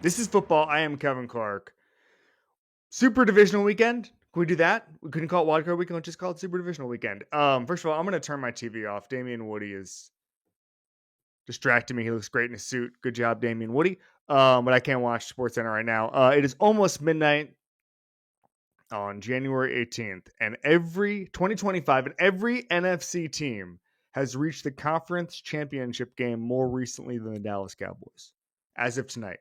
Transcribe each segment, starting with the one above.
This is football. I am Kevin Clark. Super Divisional weekend. Can we do that? We couldn't call it Wildcard Weekend. Let's just call it Super Divisional weekend. First of all, I'm going to turn my TV off. Damian Woody is distracting me. He looks great in his suit. Good job, Damian Woody. But I can't watch Sports Center right now. It is almost midnight on January 18th, and every 2025 and every NFC team has reached the conference championship game more recently than the Dallas Cowboys as of tonight.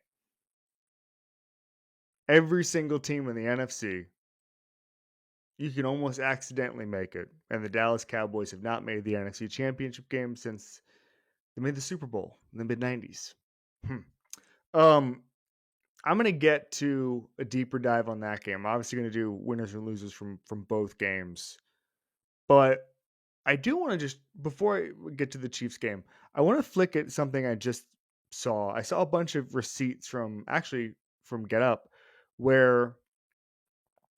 Every single team in the NFC, you can almost accidentally make it. And the Dallas Cowboys have not made the NFC Championship game since they made the Super Bowl in the mid 90s. Um, I'm going to get to a deeper dive on that game. I'm obviously going to do winners and losers from both games. But I do want to just, before I get to the Chiefs game, I want to flick at something I just saw. I saw a bunch of receipts from Get Up where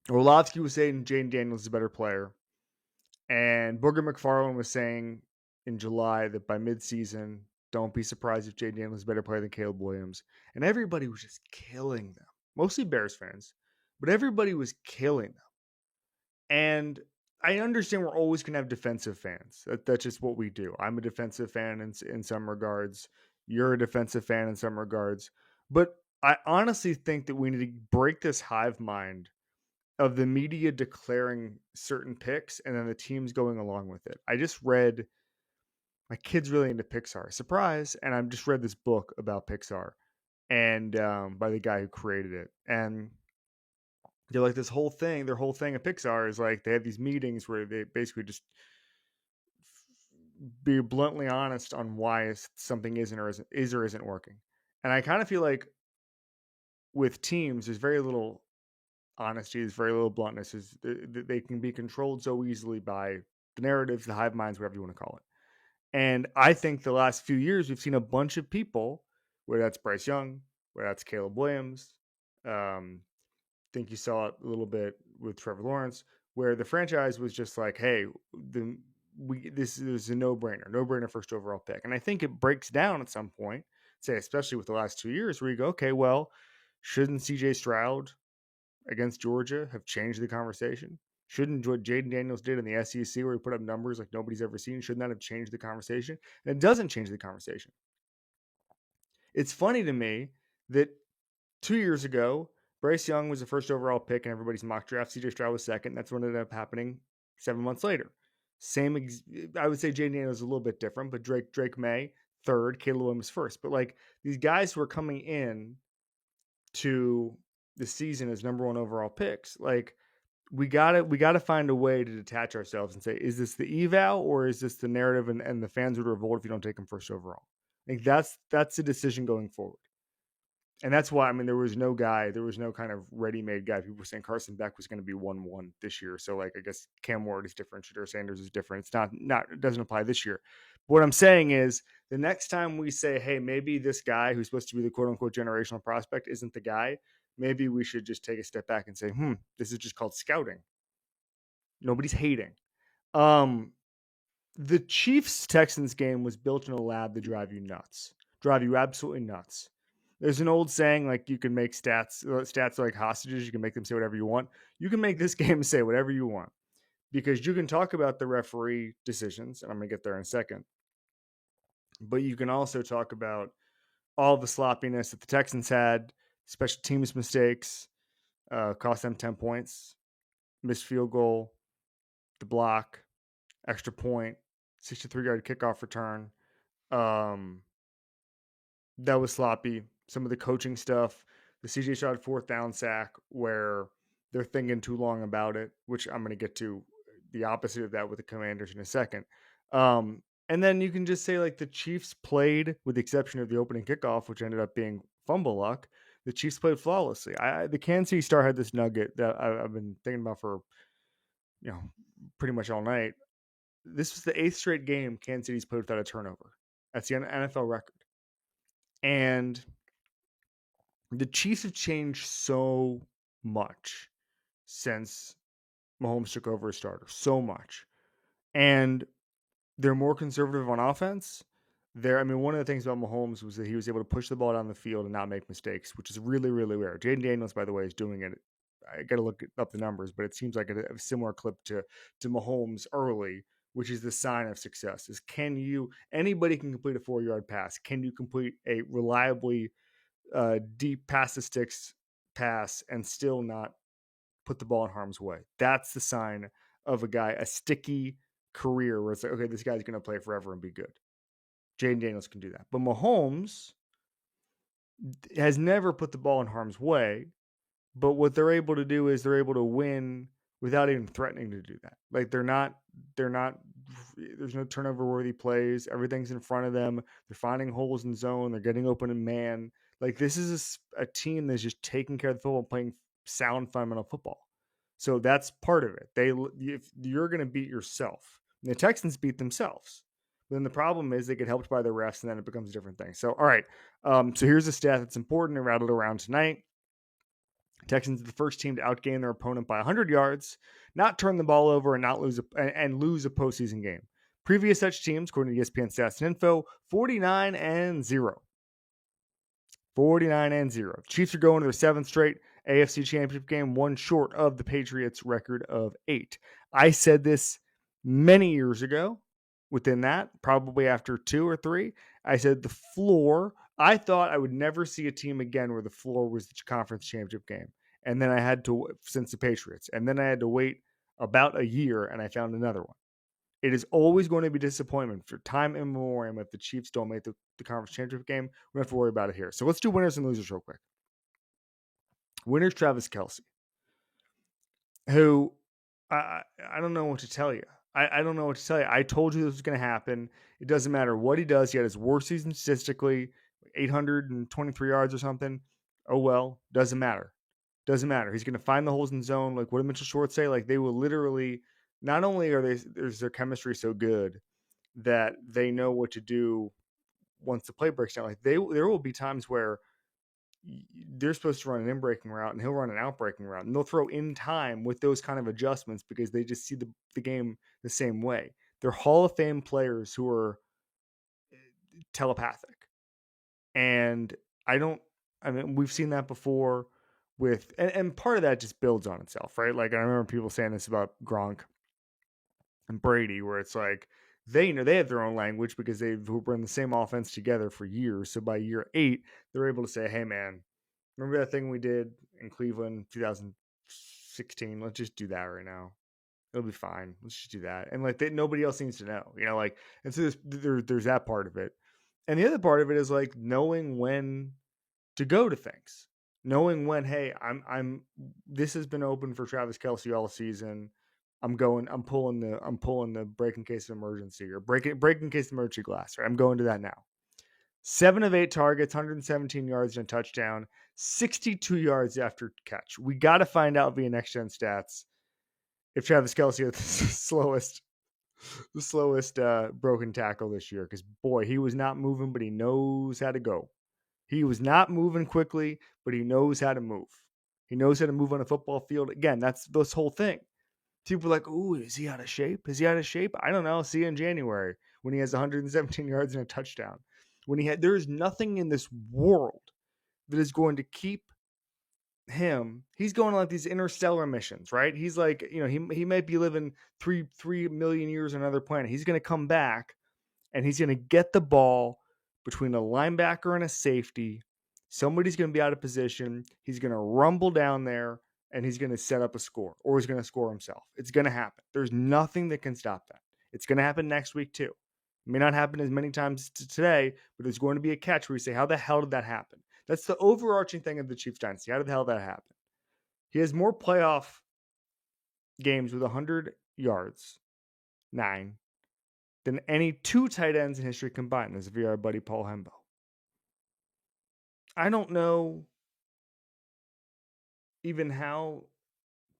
Orlovsky was saying Jane Daniels is a better player. And Booger McFarland was saying in July that by midseason, don't be surprised if Jane Daniels is a better player than Caleb Williams. And everybody was just killing them, mostly Bears fans, but everybody was killing them. And I understand we're always going to have defensive fans. That's just what we do. I'm a defensive fan in some regards. You're a defensive fan in some regards. But I honestly think that we need to break this hive mind of the media declaring certain picks and then the teams going along with it. I just read my kid's really into Pixar. Surprise! And I've just read this book about Pixar and by the guy who created it. And they're like this whole thing. Their whole thing at Pixar is like they have these meetings where they basically just be bluntly honest on why something isn't working. And I kind of feel like with teams, there's very little honesty, there's very little bluntness. They can be controlled so easily by the narratives, the hive minds, whatever you want to call it. And I think the last few years we've seen a bunch of people, whether that's Bryce Young, whether that's Caleb Williams. I think you saw it a little bit with Trevor Lawrence, where the franchise was just like, "Hey, this is a no brainer first overall pick." And I think it breaks down at some point, say especially with the last 2 years, where you go, "Okay, well, shouldn't C.J. Stroud against Georgia have changed the conversation? Shouldn't what Jaden Daniels did in the SEC, where he put up numbers like nobody's ever seen, shouldn't that have changed the conversation?" And it doesn't change the conversation. It's funny to me that 2 years ago, Bryce Young was the first overall pick in everybody's mock draft. CJ Stroud was second. That's what ended up happening 7 months later. I would say Jaden Daniels is a little bit different, but Drake May third, Caleb Williams first. But like these guys who are coming in to the season as number one overall picks, like we gotta find a way to detach ourselves and say, is this the eval or is this the narrative and the fans would revolt if you don't take them first overall? I think that's the decision going forward. And that's why, I mean, there was no kind of ready-made guy. People were saying Carson Beck was going to be 1-1 this year. So, like, I guess Cam Ward is different. Shedeur Sanders is different. It's not, it doesn't apply this year. But what I'm saying is the next time we say, hey, maybe this guy who's supposed to be the quote unquote generational prospect isn't the guy, maybe we should just take a step back and say, this is just called scouting. Nobody's hating. The Chiefs Texans game was built in a lab to drive you nuts, drive you absolutely nuts. There's an old saying like you can make stats are like hostages. You can make them say whatever you want. You can make this game say whatever you want because you can talk about the referee decisions, and I'm going to get there in a second. But you can also talk about all the sloppiness that the Texans had, special teams mistakes, cost them 10 points, missed field goal, the block, extra point, 63-yard kickoff return. That was sloppy. Some of the coaching stuff, the CJ Stroud fourth down sack, where they're thinking too long about it, which I'm going to get to the opposite of that with the Commanders in a second. And then you can just say like the Chiefs played, with the exception of the opening kickoff, which ended up being fumble luck. The Chiefs played flawlessly. The Kansas City Star had this nugget that I've been thinking about for pretty much all night. This was the 8th straight game Kansas City's played without a turnover. That's the NFL record. And the Chiefs have changed so much since Mahomes took over as starter. So much. And they're more conservative on offense. one of the things about Mahomes was that he was able to push the ball down the field and not make mistakes, which is really, really rare. Jaden Daniels, by the way, is doing it. I got to look up the numbers, but it seems like a similar clip to Mahomes early, which is the sign of success. Is anybody can complete a 4-yard pass? Can you complete a reliably deep pass the sticks pass and still not put the ball in harm's way? That's the sign of a sticky career where it's like, okay, this guy's going to play forever and be good. Jaden Daniels can do that. But Mahomes has never put the ball in harm's way. But what they're able to do is they're able to win without even threatening to do that. Like they're not, there's no turnover worthy plays. Everything's in front of them. They're finding holes in zone. They're getting open in man. Like this is a team that's just taking care of the football, playing sound fundamental football. So that's part of it. If you're going to beat yourself, and the Texans beat themselves. Then the problem is they get helped by the refs, and then it becomes a different thing. So all right, so here's a stat that's important and rattled around tonight. Texans are the first team to outgain their opponent by 100 yards, not turn the ball over, and not lose lose a postseason game. Previous such teams, according to ESPN Stats and Info, 49-0. 49-0. Chiefs are going to their 7th straight AFC Championship game, one short of the Patriots' record of 8. I said this many years ago. Within that, probably after 2 or 3, I said the floor. I thought I would never see a team again where the floor was the conference championship game. And then I had to, since the Patriots, and then I had to wait about a year, and I found another one. It is always going to be disappointment for time immemorial if the Chiefs don't make the conference championship game. We don't have to worry about it here. So let's do winners and losers real quick. Winners, Travis Kelce, who I don't know what to tell you. I don't know what to tell you. I told you this was going to happen. It doesn't matter what he does. He had his worst season statistically, 823 yards or something. Oh, well, doesn't matter. Doesn't matter. He's going to find the holes in zone. Like what did Mitchell Schwartz say? Like they will literally, not only is their chemistry so good that they know what to do once the play breaks down. Like there will be times where they're supposed to run an in-breaking route and he'll run an out-breaking route, and they'll throw in time with those kind of adjustments because they just see the game the same way. They're Hall of Fame players who are telepathic, and we've seen that before and part of that just builds on itself, right? Like I remember people saying this about Gronk and Brady, where it's like they know they have their own language because they've run the same offense together for years. So by year 8, they're able to say, "Hey, man, remember that thing we did in Cleveland 2016? Let's just do that right now. It'll be fine. Let's just do that." And like nobody else needs to know, like. And so there's that part of it, and the other part of it is like knowing when to go to things, knowing when, hey, I'm this has been open for Travis Kelce all season. I'm pulling the break in case of emergency or break in case of emergency glass. Right, I'm going to that now. 7 of 8 targets, 117 yards and a touchdown, 62 yards after catch. We got to find out via next gen stats if Travis Kelce had the slowest broken tackle this year, because boy, he was not moving, but he knows how to go. He was not moving quickly, but he knows how to move. He knows how to move on a football field. Again, that's this whole thing. People are like, "Ooh, is he out of shape? Is he out of shape?" I don't know. See you in January when he has 117 yards and a touchdown. There's nothing in this world that is going to keep him. He's going on like these interstellar missions, right? He's like, he might be living 3 million years on another planet. He's going to come back and he's going to get the ball between a linebacker and a safety. Somebody's going to be out of position. He's going to rumble down there and he's going to set up a score, or he's going to score himself. It's going to happen. There's nothing that can stop that. It's going to happen next week too. It may not happen as many times today, but there's going to be a catch where you say, how the hell did that happen? That's the overarching thing of the Chiefs dynasty. How did the hell that happen? He has more playoff games with 100 yards, 9, than any 2 tight ends in history combined. This is via our buddy Paul Hembo. I don't know even how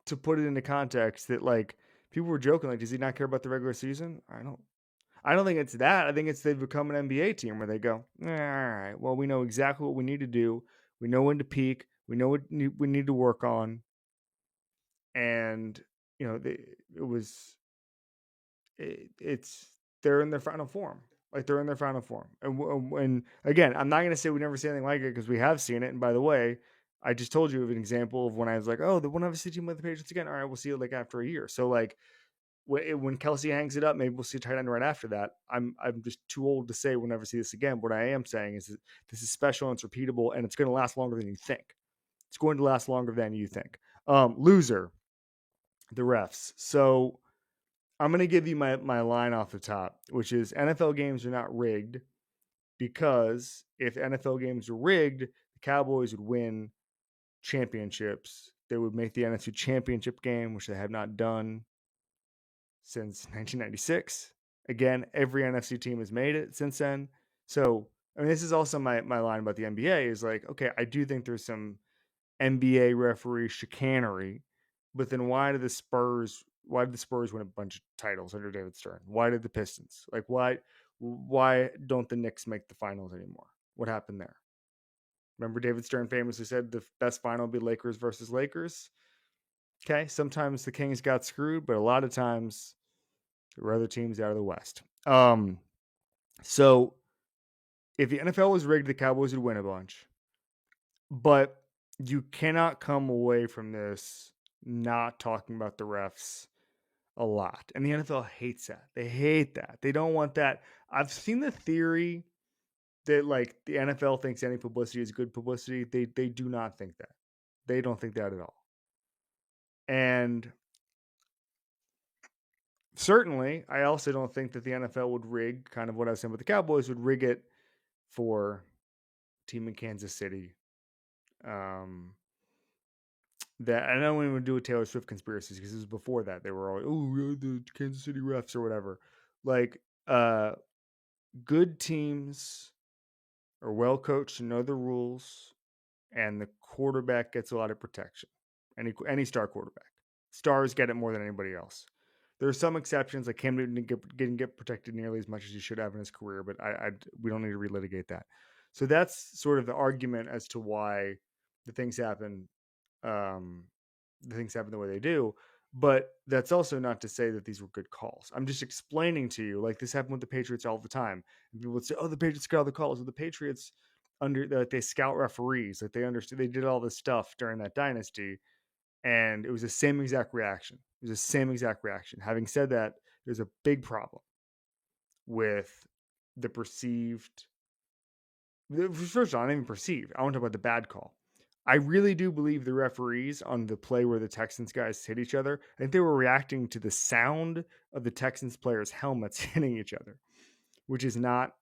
to put it into context that, like, people were joking, like, does he not care about the regular season? I don't think it's that. I think it's they've become an NBA team where they go, all right, well, we know exactly what we need to do. We know when to peak. We know what we need to work on. And, they're in their final form. Like they're in their final form. And again, I'm not going to say we never see anything like it because we have seen it. And by the way, I just told you of an example of when I was like, oh, the one obviously team with the Patriots again. All right, we'll see it like after a year. So like when Kelsey hangs it up, maybe we'll see a tight end right after that. I'm just too old to say we'll never see this again. What I am saying is that this is special and it's repeatable and it's going to last longer than you think. It's going to last longer than you think. Loser, the refs. So I'm going to give you my line off the top, which is NFL games are not rigged because if NFL games were rigged, the Cowboys would win championships. They would make the NFC Championship game, which they have not done since 1996. Again, every NFC team has made it since then. So, I mean, this is also my line about the NBA is like, okay, I do think there's some NBA referee chicanery, but then why did the Spurs win a bunch of titles under David Stern? Why did the Pistons? Like why don't the Knicks make the finals anymore? What happened there? Remember David Stern famously said the best final would be Lakers versus Lakers. Okay, sometimes the Kings got screwed, but a lot of times there were other teams out of the West. So if the NFL was rigged, the Cowboys would win a bunch. But you cannot come away from this not talking about the refs a lot. And the NFL hates that. They hate that. They don't want that. I've seen the theory that like the NFL thinks any publicity is good publicity. They do not think that. They don't think that at all. And certainly, I also don't think that the NFL would rig kind of what I was saying with the Cowboys would rig it for a team in Kansas City. That I know we would do a Taylor Swift conspiracies because it was before that they were all oh the Kansas City refs or whatever. Like good teams are well coached and know the rules, and the quarterback gets a lot of protection. Any star quarterback, stars get it more than anybody else. There are some exceptions, like Cam Newton didn't get protected nearly as much as he should have in his career, but we don't need to relitigate that. So that's sort of the argument as to why the things happen the way they do. But that's also not to say that these were good calls. I'm just explaining to you, like this happened with the Patriots all the time. And people would say, "Oh, the Patriots got all the calls." Well, the Patriots they scout referees, like they understood, they did all this stuff during that dynasty, and it was the same exact reaction. It was the same exact reaction. Having said that, there's a big problem with the perceived. First of all, I don't even perceived. I want to talk about the bad call. I really do believe the referees on the play where the Texans guys hit each other, I think they were reacting to the sound of the Texans players' helmets hitting each other, which is not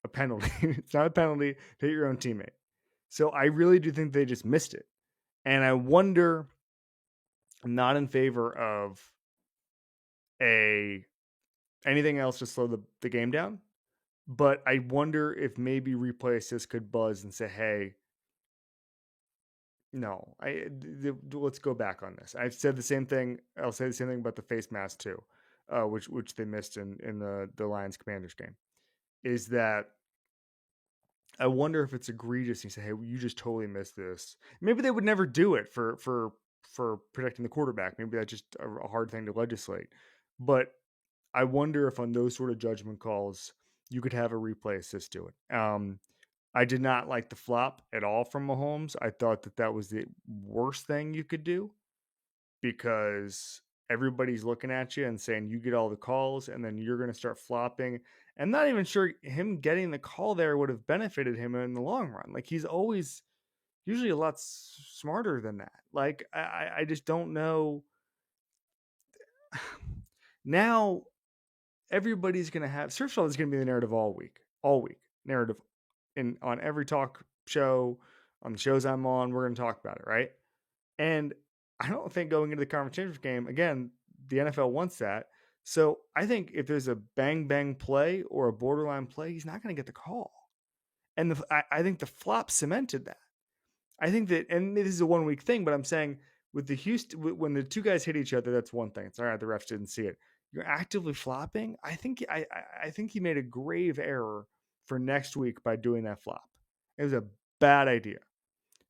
a penalty. It's not a penalty to hit your own teammate. So I really do think they just missed it. And I wonder, I'm not in favor of anything else to slow the game down, but I wonder if maybe replay assist could buzz and say, hey, no, let's go back on this. I've said the same thing. I'll say the same thing about the face mask too, which they missed in the Lions Commanders game. Is that I wonder if it's egregious. You say, hey, you just totally missed this. Maybe they would never do it for protecting the quarterback. Maybe that's just a hard thing to legislate. But I wonder if on those sort of judgment calls, you could have a replay assist to it. I did not like the flop at all from Mahomes. I thought that was the worst thing you could do because everybody's looking at you and saying you get all the calls and then you're going to start flopping. I'm not even sure him getting the call there would have benefited him in the long run. Like he's always usually a lot smarter than that. Like I just don't know. Now everybody's going to have first of all, it's going to be the narrative all week narrative on every talk show, on the shows I'm on, we're going to talk about it, right? And I don't think going into the conference championship game, again, the NFL wants that. So I think if there's a bang bang play or a borderline play, he's not going to get the call. And I think the flop cemented that. I think that, and this is a 1 week thing, but I'm saying with the Houston, when the two guys hit each other, that's one thing. It's all right. The refs didn't see it. You're actively flopping. I think he made a grave error for next week by doing that flop. It was a bad idea.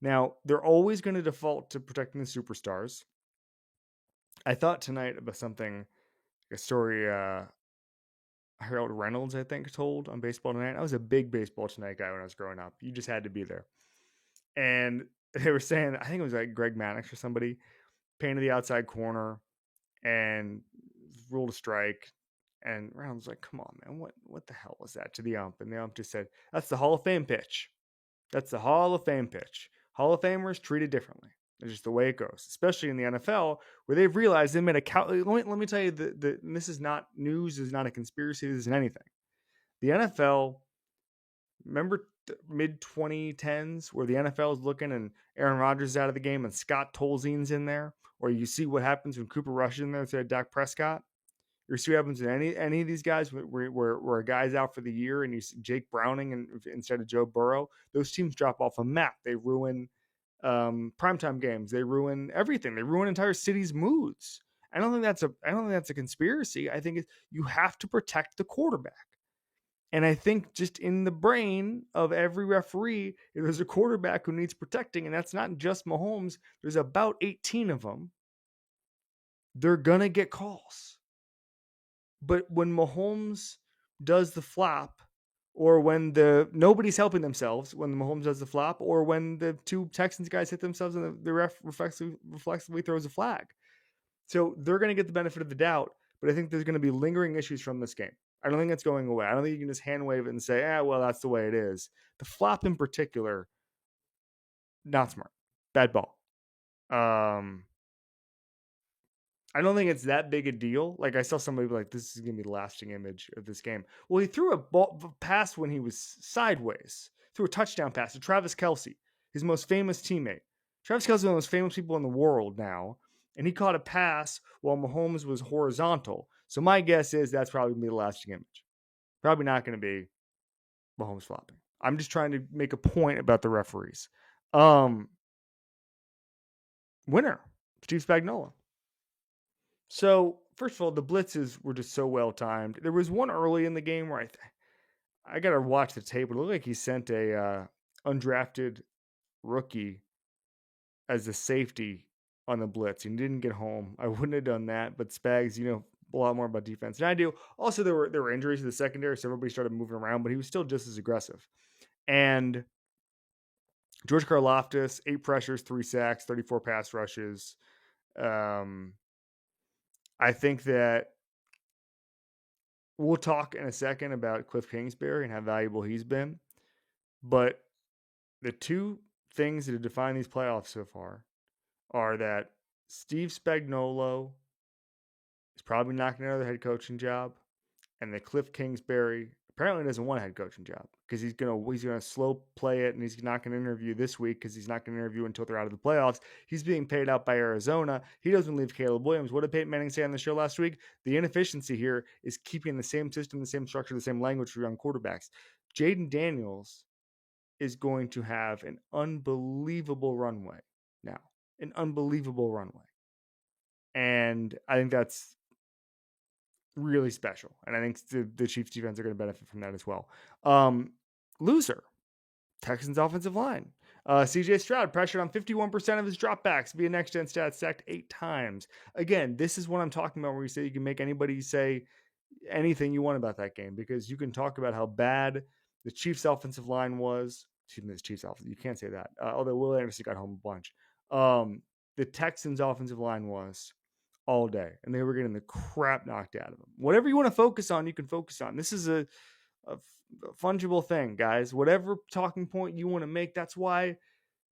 Now they're always going to default to protecting the superstars. I thought tonight about something, a story. Harold Reynolds, I think, told on Baseball Tonight. I was a big Baseball Tonight guy when I was growing up. You just had to be there. And they were saying, I think it was like Greg Maddox or somebody, painted the outside corner and ruled a strike. And Reynolds was like, come on, man, what the hell was that to the ump? And the ump just said, that's the Hall of Fame pitch. That's the Hall of Fame pitch. Hall of Famers treated differently. It's just the way it goes, especially in the NFL, where they've realized they made a let me tell you, this is not news, this is not a conspiracy, this isn't anything. The NFL, remember mid 2010s, where the NFL is looking and Aaron Rodgers is out of the game and Scott Tolzien's in there, or you see what happens when Cooper Rush is in there instead of Dak Prescott. You see what happens in any of these guys where a guy's out for the year and you see Jake Browning instead of Joe Burrow. Those teams drop off a map. They ruin primetime games. They ruin everything. They ruin entire cities' moods. I don't think that's a conspiracy. I think you have to protect the quarterback. And I think just in the brain of every referee, if there's a quarterback who needs protecting, and that's not just Mahomes, there's about 18 of them, they're going to get calls. But when Mahomes does the flop, or when nobody's helping themselves, when Mahomes does the flop, or when the two Texans guys hit themselves and the ref reflexively throws a flag. So they're going to get the benefit of the doubt, but I think there's going to be lingering issues from this game. I don't think it's going away. I don't think you can just hand wave it and say, well, that's the way it is. The flop in particular, not smart. Bad ball. I don't think it's that big a deal. Like, I saw somebody be like, this is going to be the lasting image of this game. Well, he threw a pass when he was sideways, threw a touchdown pass to Travis Kelce, his most famous teammate. Travis Kelce is one of the most famous people in the world now, and he caught a pass while Mahomes was horizontal. So my guess is that's probably going to be the lasting image. Probably not going to be Mahomes flopping. I'm just trying to make a point about the referees. Winner, Steve Spagnuolo. So, first of all, the blitzes were just so well timed. There was one early in the game where I got to watch the tape. It looked like he sent a undrafted rookie as a safety on the blitz. He didn't get home. I wouldn't have done that, but Spags, a lot more about defense than I do. Also, there were injuries to the secondary, so everybody started moving around, but he was still just as aggressive. And George Karlaftis, 8 pressures, 3 sacks, 34 pass rushes. I think that we'll talk in a second about Cliff Kingsbury and how valuable he's been. But the two things that have defined these playoffs so far are that Steve Spagnuolo is probably not going to get another head coaching job, and that Cliff Kingsbury apparently doesn't want a head coaching job because he's gonna slow play it, and he's not going to interview this week because he's not going to interview until they're out of the playoffs. He's being paid out by Arizona. He doesn't leave Caleb Williams. What did Peyton Manning say on the show last week? The inefficiency here is keeping the same system, the same structure, the same language for young quarterbacks. Jaden Daniels is going to have an unbelievable runway now, an unbelievable runway, and I think that's really special. And I think the Chiefs defense are going to benefit from that as well. Loser, Texans offensive line. CJ Stroud pressured on 51% of his dropbacks via next gen stats, sacked 8 times. Again, this is what I'm talking about where you say you can make anybody say anything you want about that game, because you can talk about how bad the Chiefs offensive line was. Excuse me, the Chiefs offensive. You can't say that. Although Will Anderson got home a bunch. The Texans offensive line was all day, and they were getting the crap knocked out of them. Whatever you want to focus on, you can focus on. This is a fungible thing, guys. Whatever talking point you want to make, that's why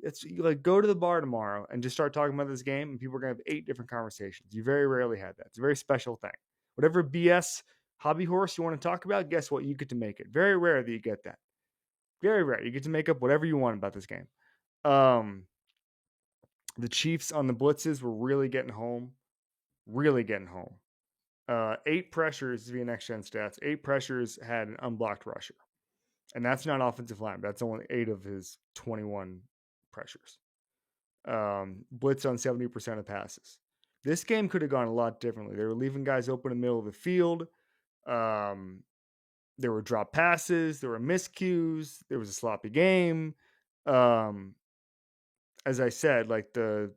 it's like go to the bar tomorrow and just start talking about this game, and people are going to have 8 different conversations. You very rarely have that. It's a very special thing. Whatever BS hobby horse you want to talk about, guess what? You get to make it. Very rare that you get that. Very rare. You get to make up whatever you want about this game. The Chiefs on the blitzes were really getting home. 8 pressures via next gen stats. 8 pressures had an unblocked rusher, and that's not offensive line. That's only 8 of his 21 pressures. Blitz on 70% of passes. This game could have gone a lot differently. They were leaving guys open in the middle of the field. There were drop passes. There were miscues. There was a sloppy game. As I said, like the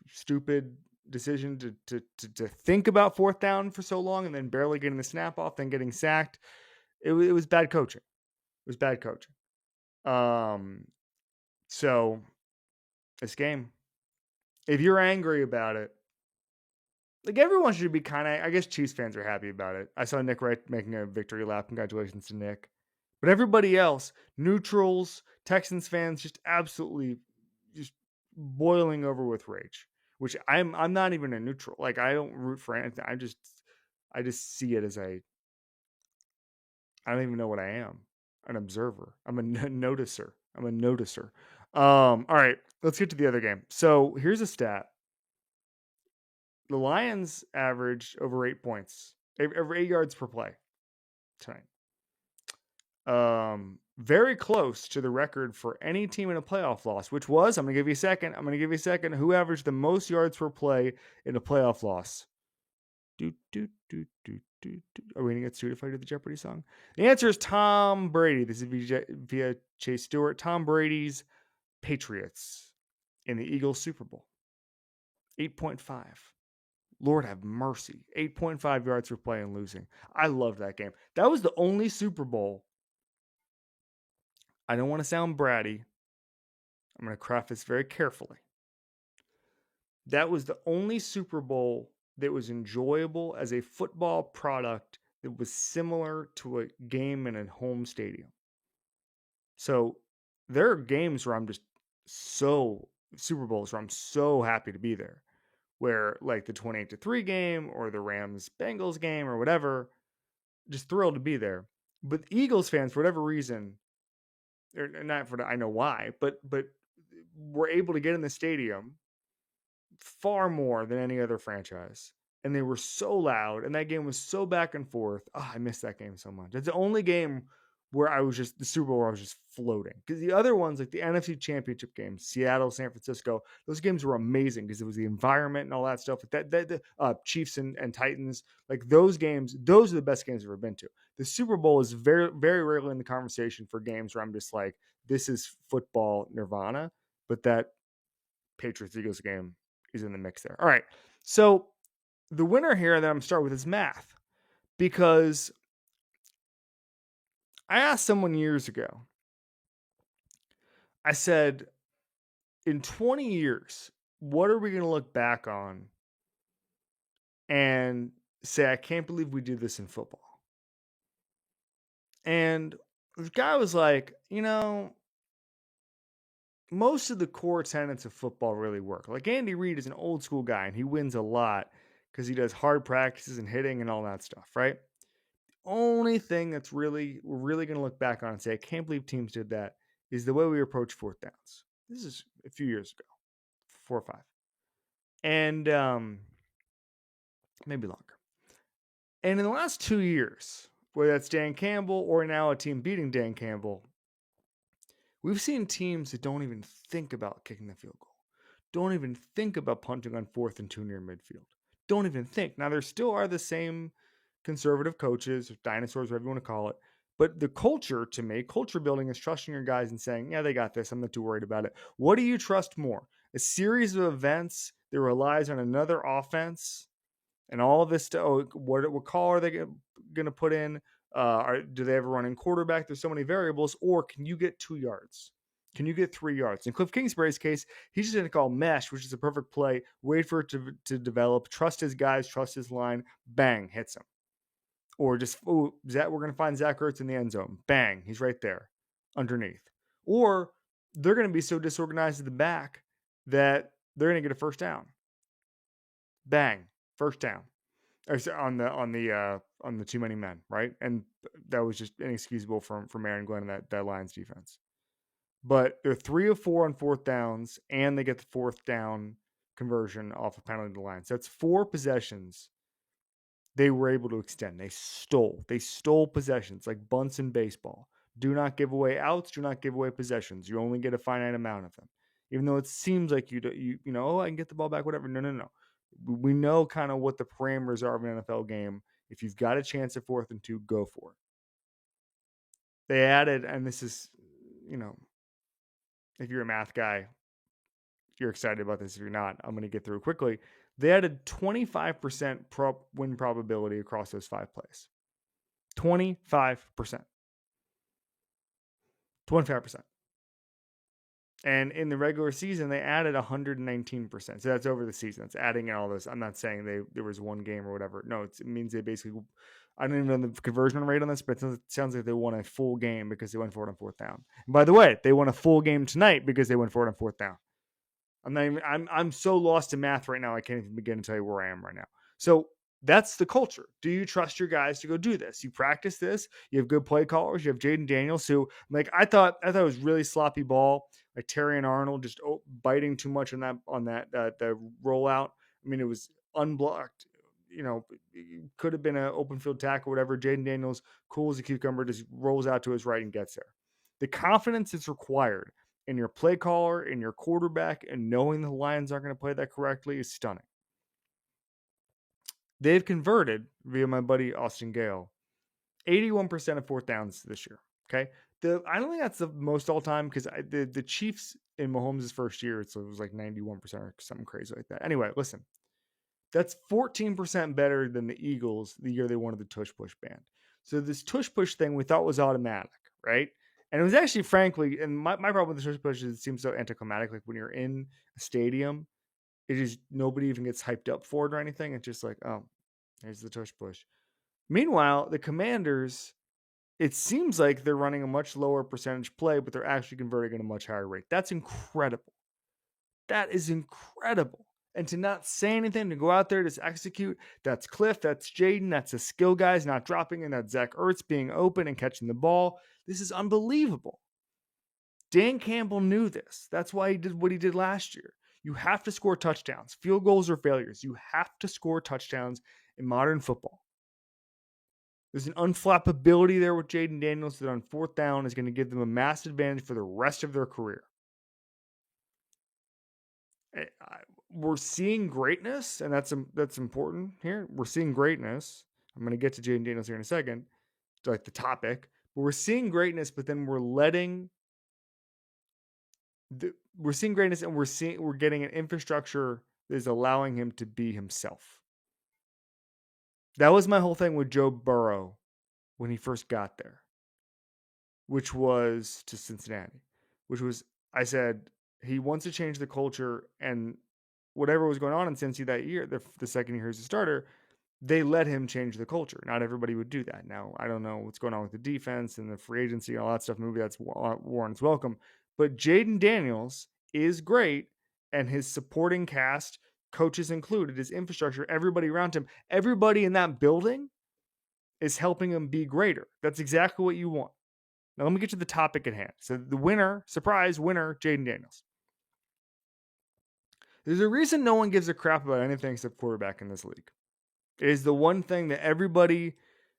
stupid decision to think about fourth down for so long and then barely getting the snap off, then getting sacked. It was bad coaching. It was bad coaching. So this game, if you're angry about it, like everyone should be kind of. I guess Chiefs fans are happy about it. I saw Nick Wright making a victory lap. Congratulations to Nick. But everybody else, neutrals, Texans fans, just absolutely just boiling over with rage. Which I'm not even a neutral. Like I don't root for anything. I just see it as I don't even know what I am. An observer. I'm a noticer. I'm a noticer. All right, let's get to the other game. So here's a stat. The Lions averaged over 8 points, over 8 yards per play tonight. Very close to the record for any team in a playoff loss, which was, I'm going to give you a second. Who averaged the most yards per play in a playoff loss? Are we going to get sued if I do the Jeopardy song? The answer is Tom Brady. This is via Chase Stewart. Tom Brady's Patriots in the Eagles Super Bowl. 8.5. Lord have mercy. 8.5 yards per play and losing. I loved that game. That was the only Super Bowl. I don't want to sound bratty. I'm going to craft this very carefully. That was the only Super Bowl that was enjoyable as a football product that was similar to a game in a home stadium. So there are games where I'm just Super Bowls where I'm so happy to be there. Where like the 28-3 game or the Rams Bengals game or whatever, just thrilled to be there. But Eagles fans, for whatever reason, or not for I know why, but were able to get in the stadium far more than any other franchise. And they were so loud, and that game was so back and forth. Oh, I missed that game so much. It's the only game where I was just the Super Bowl where I was just floating. Because the other ones, like the NFC Championship games, Seattle, San Francisco, those games were amazing because it was the environment and all that stuff. The Chiefs and Titans, like those games, those are the best games I've ever been to. The Super Bowl is very, very rarely in the conversation for games where I'm just like, this is football nirvana. But that Patriots Eagles game is in the mix there. All right. So the winner here that I'm starting with is math, because I asked someone years ago, I said, in 20 years, what are we going to look back on and say, I can't believe we did this in football? And the guy was like, most of the core tenets of football really work. Like Andy Reid is an old school guy and he wins a lot because he does hard practices and hitting and all that stuff, right? Only thing that's we're really going to look back on and say, I can't believe teams did that, is the way we approach fourth downs. This is a few years ago, 4 or 5. And maybe longer. And in the last 2 years, whether that's Dan Campbell or now a team beating Dan Campbell, we've seen teams that don't even think about kicking the field goal. Don't even think about punting on 4th and 2 near midfield. Don't even think. Now, there still are the same conservative coaches, or dinosaurs, whatever you want to call it. But the culture, to me, culture building is trusting your guys and saying, yeah, they got this. I'm not too worried about it. What do you trust more? A series of events that relies on another offense and all of this stuff? What call are they going to put in? Do they ever run in quarterback? There's so many variables. Or can you get 2 yards? Can you get 3 yards? In Cliff Kingsbury's case, he's just going to call mesh, which is a perfect play. Wait for it to develop. Trust his guys. Trust his line. Bang, hits him. Or just, we're going to find Zach Ertz in the end zone. Bang, he's right there underneath. Or they're going to be so disorganized at the back that they're going to get a first down. Bang, first down. On the too many men, right? And that was just inexcusable from Aaron Glenn and that Lions defense. But they're 3 of 4 on fourth downs, and they get the fourth down conversion off a penalty to the Lions. That's 4 possessions they were able to extend. They stole possessions like bunts in baseball. Do not give away outs. Do not give away possessions. You only get a finite amount of them. Even though it seems like I can get the ball back, whatever. No. We know kind of what the parameters are of an NFL game. If you've got a chance at 4th and 2, go for it. They added, and this is, if you're a math guy, you're excited about this. If you're not, I'm going to get through quickly. They had a 25% win probability across those 5 plays. 25%. 25%. And in the regular season, they added 119%. So that's over the season. It's adding in all this. I'm not saying there was one game or whatever. No, it means they basically, I don't even know the conversion rate on this, but it sounds like they won a full game because they went for it on fourth down. And by the way, they won a full game tonight because they went for it on fourth down. I'm so lost in math right now. I can't even begin to tell you where I am right now. So that's the culture. Do you trust your guys to go do this? You practice this. You have good play callers. You have Jaden Daniels, who like I thought it was really sloppy ball, like Terry and Arnold just biting too much on that the rollout. I mean, it was unblocked. You know, it could have been an open field tackle, whatever. Jaden Daniels, cool as a cucumber, just rolls out to his right and gets there. The confidence is required in your play caller, in your quarterback, and knowing the Lions aren't going to play that correctly is stunning. They've converted, via my buddy Austin Gale, 81% of fourth downs this year. Okay. I don't think that's the most all time because the Chiefs in Mahomes' first year, so it was like 91% or something crazy like that. Anyway, listen, that's 14% better than the Eagles the year they won the tush push ban. So this tush push thing we thought was automatic, right? And it was actually, frankly, and my problem with the tush push is it seems so anticlimactic. Like when you're in a stadium, it is nobody even gets hyped up for it or anything. It's just like, oh, there's the tush push. Meanwhile, the Commanders, it seems like they're running a much lower percentage play, but they're actually converting at a much higher rate. That's incredible. That is incredible. And to not say anything, to go out there, just execute, that's Cliff, that's Jaden, that's the skill guys not dropping, and that's Zach Ertz being open and catching the ball. This is unbelievable. Dan Campbell knew this. That's why he did what he did last year. You have to score touchdowns. Field goals are failures. You have to score touchdowns in modern football. There's an unflappability there with Jaden Daniels that on fourth down is going to give them a massive advantage for the rest of their career. We're seeing greatness, and that's important here. We're seeing greatness. I'm going to get to Jaden Daniels here in a second, to like the topic. But we're seeing greatness, but then we're seeing greatness, and we're getting an infrastructure that is allowing him to be himself. That was my whole thing with Joe Burrow when he first got there, which was to Cincinnati, which was I said he wants to change the culture, and whatever was going on in Cincy that year, the second year as a starter, they let him change the culture. Not everybody would do that. Now, I don't know what's going on with the defense and the free agency and all that stuff. Maybe that's Warren's welcome. But Jaden Daniels is great, and his supporting cast, coaches included, his infrastructure, everybody around him, everybody in that building is helping him be greater. That's exactly what you want. Now, let me get to the topic at hand. So the winner, surprise winner, Jaden Daniels. There's a reason no one gives a crap about anything except quarterback in this league. It is the one thing that everybody,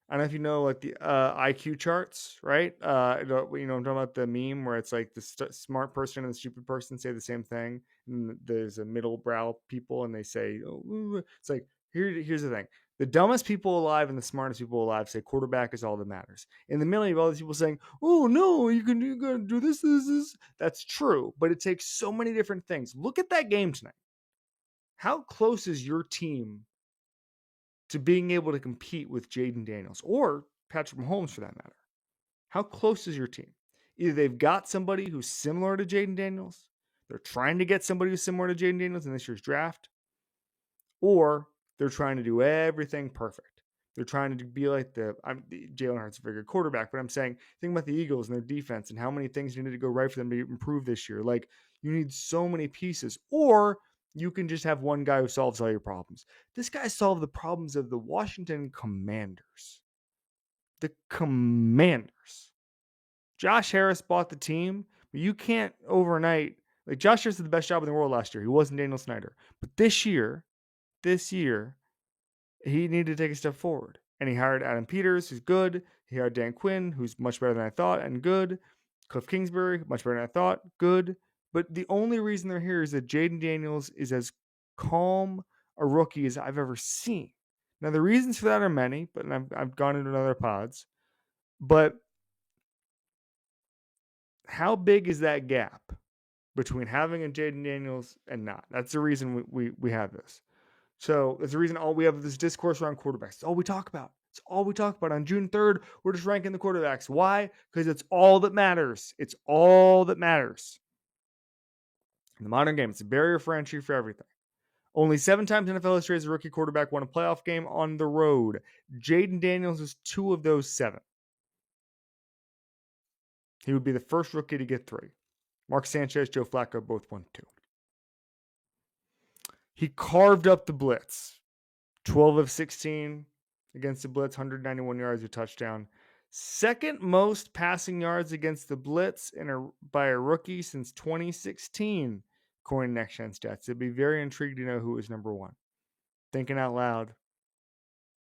I don't know if you know, like the IQ charts, right? I'm talking about the meme where it's like the smart person and the stupid person say the same thing. And there's a middle brow people and they say, oh, it's like, here's the thing. The dumbest people alive and the smartest people alive say quarterback is all that matters. In the middle, you have all these people saying, oh, no, you can do this. That's true. But it takes so many different things. Look at that game tonight. How close is your team to being able to compete with Jaden Daniels or Patrick Mahomes for that matter? How close is your team? Either they've got somebody who's similar to Jaden Daniels, they're trying to get somebody who's similar to Jaden Daniels in this year's draft, or they're trying to do everything perfect. They're trying to be like Jalen Hurts, a very good quarterback, but I'm saying, think about the Eagles and their defense and how many things needed to go right for them to improve this year. Like, you need so many pieces, or you can just have one guy who solves all your problems. This guy solved the problems of the Washington Commanders. The Commanders. Josh Harris bought the team, but you can't overnight. Like, Josh Harris did the best job in the world last year. He wasn't Daniel Snyder. But this year, he needed to take a step forward. And he hired Adam Peters, who's good. He hired Dan Quinn, who's much better than I thought and good. Cliff Kingsbury, much better than I thought, good. But the only reason they're here is that Jaden Daniels is as calm a rookie as I've ever seen. Now, the reasons for that are many, but I've gone into other pods. But how big is that gap between having a Jaden Daniels and not. That's the reason we have this. So that's the reason all we have this discourse around quarterbacks. It's all we talk about. It's all we talk about. On June 3rd, we're just ranking the quarterbacks. Why? Because it's all that matters. It's all that matters. In the modern game, it's a barrier for entry for everything. Only 7 times NFL history has a rookie quarterback won a playoff game on the road. Jaden Daniels is 2 of those 7. He would be the first rookie to get 3. Mark Sanchez, Joe Flacco both won 2. He carved up the blitz. 12 of 16 against the blitz, 191 yards, a touchdown. Second most passing yards against the blitz by a rookie since 2016, according to Next Gen Stats. It'd be very intrigued to know who is number 1. Thinking out loud.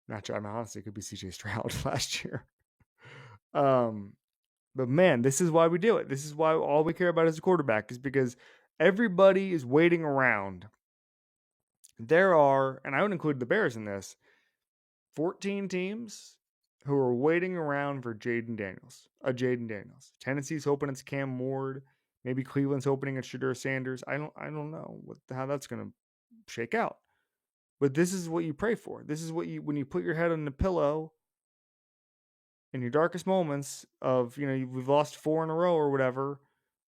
Not sure. I mean, honestly, it could be CJ Stroud last year. But man, this is why we do it. This is why all we care about as a quarterback is because everybody is waiting around. There are, and I would include the Bears in this, 14 teams who are waiting around for Jaden Daniels. Tennessee's hoping it's Cam Ward. Maybe Cleveland's hoping it's Shedeur Sanders. I don't know how that's going to shake out. But this is what you pray for. This is what when you put your head on the pillow in your darkest moments of, we've lost 4 in a row or whatever,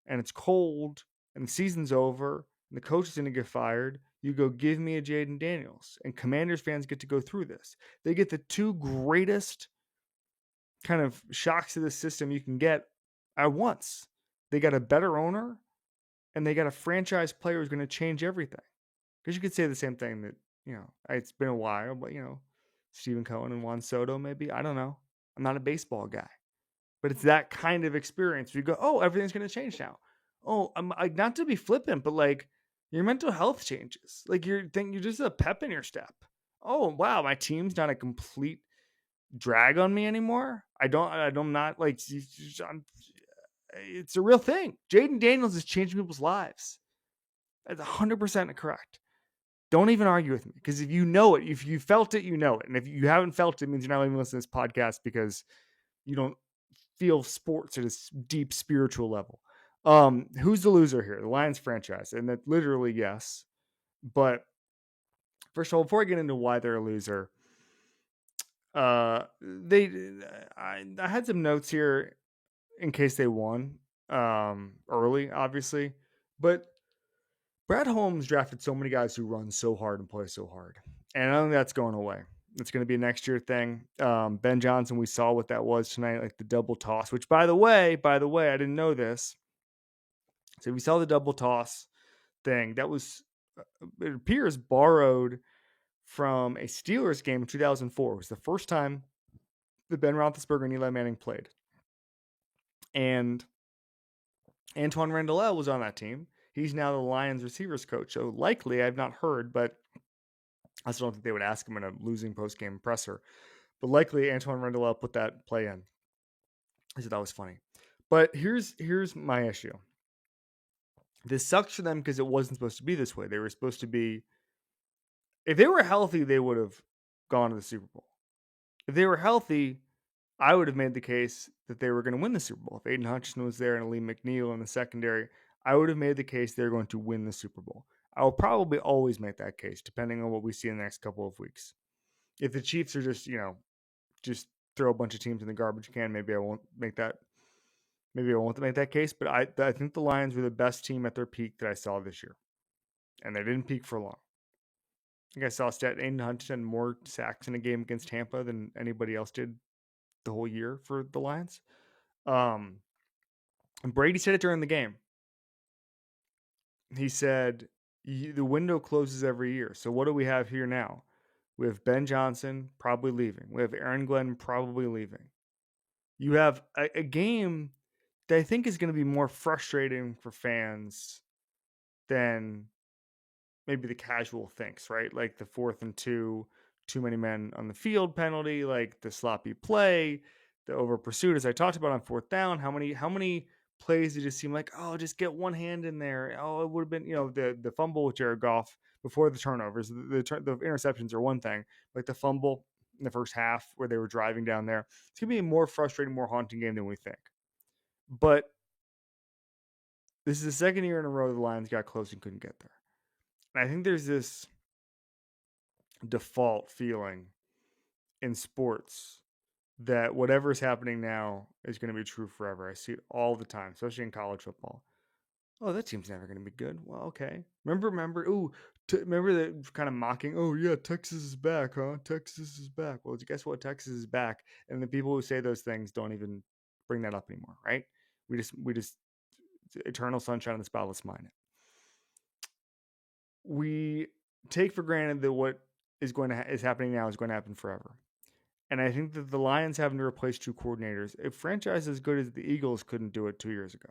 and it's cold and the season's over and the coach is going to get fired, you go, give me a Jaden Daniels. And Commanders fans get to go through this. They get the 2 greatest kind of shocks to the system you can get at once. They got a better owner and they got a franchise player who's going to change everything. Because you could say the same thing that, it's been a while, but, Stephen Cohen and Juan Soto maybe. I don't know. I'm not a baseball guy. But it's that kind of experience. You go, oh, everything's going to change now. Oh, not to be flippant, but like your mental health changes. Like you're just a pep in your step. Oh, wow, my team's not a complete drag on me anymore. I'm not like, it's a real thing. Jaden Daniels is changing people's lives. That's 100% correct. Don't even argue with me because if you know it, if you felt it, you know it. And if you haven't felt it, it means you're not even listening to this podcast because you don't feel sports at a deep spiritual level. Who's the loser here? The Lions franchise. And that literally, yes. But first of all, before I get into why they're a loser, I had some notes here in case they won early, obviously. But Brad Holmes drafted so many guys who run so hard and play so hard. And I don't think that's going away. It's going to be a next year thing. Ben Johnson, we saw what that was tonight, like the double toss, which by the way, I didn't know this. So we saw the double toss thing. That was, it appears, borrowed from a Steelers game in 2004. It was the first time that Ben Roethlisberger and Eli Manning played. And Antoine Randall was on that team. He's now the Lions receivers coach. So likely, I've not heard, but I still don't think they would ask him in a losing post-game presser. But likely Antoine Randall put that play in. I said that was funny. But here's my issue. This sucks for them because it wasn't supposed to be this way. They were supposed to be, if they were healthy, they would have gone to the Super Bowl. If they were healthy, I would have made the case that they were going to win the Super Bowl. If Aiden Hutchinson was there and Lee McNeil in the secondary, I would have made the case they're going to win the Super Bowl. I will probably always make that case, depending on what we see in the next couple of weeks. If the Chiefs are just throw a bunch of teams in the garbage can, maybe I won't make that. Maybe I won't make that case, but I think the Lions were the best team at their peak that I saw this year. And they didn't peak for long. I think I saw a stat, Aiden Hutchinson more sacks in a game against Tampa than anybody else did the whole year for the Lions. And Brady said it during the game. He said, the window closes every year. So what do we have here now? We have Ben Johnson probably leaving. We have Aaron Glenn probably leaving. You have a game that I think is going to be more frustrating for fans than maybe the casual thinks, right? Like the 4th and 2, too many men on the field penalty, like the sloppy play, the over pursuit, as I talked about on 4th down. How many plays did it seem like, oh, just get one hand in there? Oh, it would have been, the fumble with Jared Goff before the turnovers. The interceptions are one thing, like the fumble in the first half where they were driving down there. It's going to be a more frustrating, more haunting game than we think. But This is the second year in a row the Lions got close and couldn't get there. And I think there's this default feeling in sports that whatever's happening now is going to be true forever. I see it all the time, especially in college football. Oh, that team's never going to be good. Well, okay. Remember that kind of mocking. Oh yeah, Texas is back, huh? Texas is back. Well, guess what? Texas is back, and the people who say those things don't even bring that up anymore, right? We just eternal sunshine of the spotless mind. We take for granted that what is happening now is going to happen forever. And I think that the Lions having to replace two coordinators, a franchise as good as the Eagles couldn't do it 2 years ago.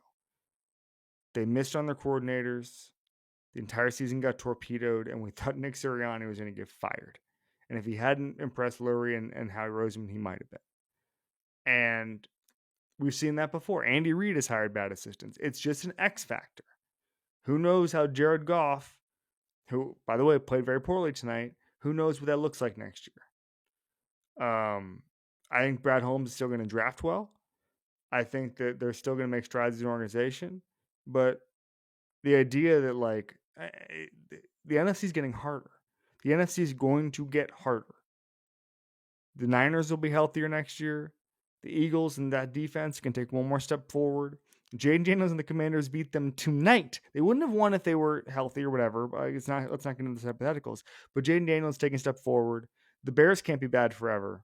They missed on their coordinators. The entire season got torpedoed, and we thought Nick Sirianni was going to get fired. And if he hadn't impressed Lurie and Howie Roseman, he might have been. And we've seen that before. Andy Reid has hired bad assistants. It's just an X factor. Who knows how Jared Goff, who, by the way, played very poorly tonight, who knows what that looks like next year? I think Brad Holmes is still going to draft well. I think that they're still going to make strides as an organization. But the idea that, like, the NFC is getting harder. The NFC is going to get harder. The Niners will be healthier next year. The Eagles and that defense can take one more step forward. Jaden Daniels and the Commanders beat them tonight. They wouldn't have won if they were healthy or whatever. But let's not get into the hypotheticals. But Jaden Daniels taking a step forward. The Bears can't be bad forever.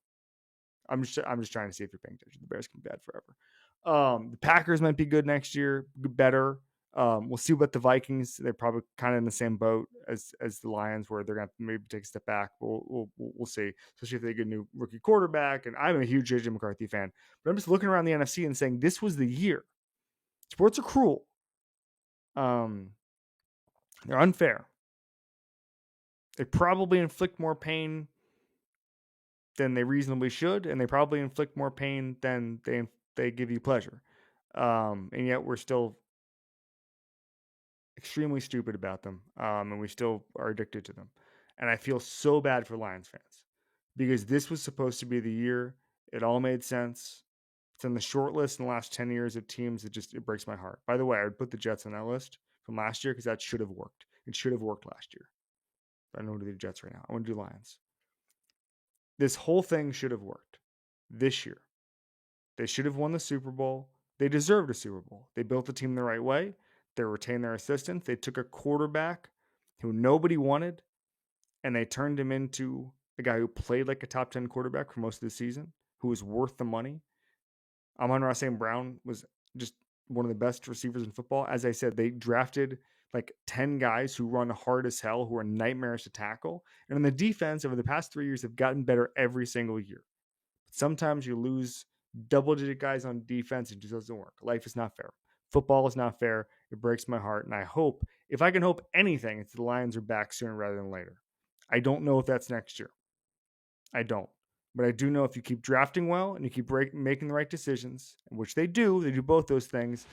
I'm just trying to see if you're paying attention. The Bears can be bad forever. The Packers might be good next year, better. We'll see about the Vikings. They're probably kind of in the same boat as the Lions, where they're going to maybe take a step back. We'll see, especially if they get a new rookie quarterback. And I'm a huge JJ McCarthy fan, but I'm just looking around the NFC and saying this was the year. Sports are cruel. They're unfair. They probably inflict more pain than they reasonably should, and they probably inflict more pain than they give you pleasure. And yet we're still extremely stupid about them, and we still are addicted to them. And I feel so bad for Lions fans because this was supposed to be the year. It all made sense. It's on the short list in the last 10 years of teams that it breaks my heart. By the way, I would put the Jets on that list from last year because that should have worked. It should have worked last year. I don't want to do the Jets right now. I want to do Lions. This whole thing should have worked this year. They should have won the Super Bowl. They deserved a Super Bowl. They built the team the right way. They retained their assistants. They took a quarterback who nobody wanted, and they turned him into a guy who played like a top 10 quarterback for most of the season, who was worth the money. Amon-Ra St. Brown was just one of the best receivers in football. As I said, they drafted like 10 guys who run hard as hell, who are nightmares to tackle. And in the defense, over the past 3 years, have gotten better every single year. Sometimes you lose double-digit guys on defense, it just doesn't work. Life is not fair. Football is not fair. It breaks my heart, and I hope, if I can hope anything, it's the Lions are back sooner rather than later. I don't know if that's next year. I don't. But I do know if you keep drafting well and you keep making the right decisions, which they do both those things,